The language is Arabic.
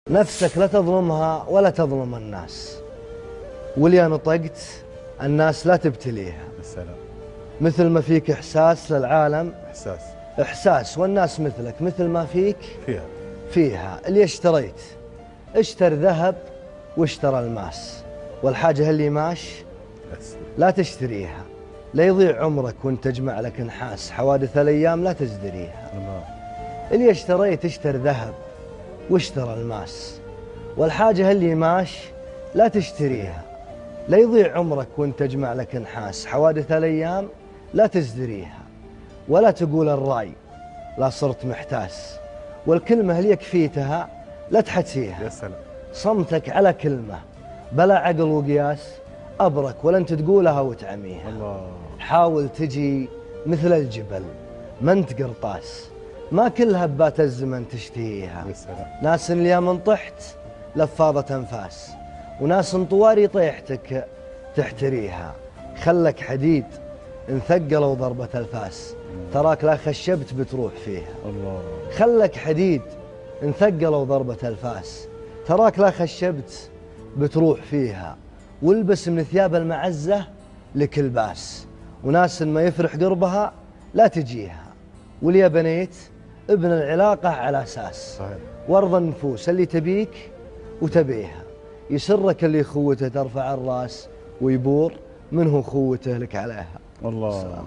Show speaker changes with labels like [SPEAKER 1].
[SPEAKER 1] نفسك لا تظلمها ولا تظلم الناس، واللي نطقت الناس لا تبتليها.
[SPEAKER 2] السلام.
[SPEAKER 1] مثل ما فيك إحساس للعالم إحساس، والناس مثلك مثل ما فيك فيها. اللي اشتريت اشتر ذهب واشترى الماس، والحاجة اللي ماش لا تشتريها، لا يضيع عمرك وانت تجمع لك نحاس، حوادث الأيام لا تزدريها. اللي اشتريت اشتر ذهب واشترى الماس، والحاجة اللي ماش لا تشتريها، لا يضيع عمرك وانت تجمع لك نحاس، حوادث الأيام لا تزدريها. ولا تقول الرأي لا صرت محتاس، والكلمة اللي يكفيتها لا تحتسيها.
[SPEAKER 2] يا سلام.
[SPEAKER 1] صمتك على كلمة بلا عقل وقياس، أبرك ولا انت تقولها وتعميها.
[SPEAKER 2] الله.
[SPEAKER 1] حاول تجي مثل الجبل ما انت قرطاس، ما كل هبات الزمن تشتهيها.
[SPEAKER 2] يا سلام.
[SPEAKER 1] ناس اللي من طحت لفاظة أنفاس، وناس طواري طيحتك تحتريها. خلك حديد إن ثقلوا ضربة الفاس، تراك لا خشبت بتروح فيها.
[SPEAKER 2] الله.
[SPEAKER 1] خلك حديد إن ثقلوا ضربة الفاس، تراك لا خشبت بتروح فيها. والبس من ثياب المعزة لك الباس، وناس ما يفرح قربها لا تجيها. واليا بنيت ابن العلاقة على أساس
[SPEAKER 2] صحيح.
[SPEAKER 1] وارضى النفوس اللي تبيك وتبيها. يسرك اللي خوته ترفع الراس، ويبور منه خوته لك عليها.
[SPEAKER 2] الله.
[SPEAKER 1] السلام.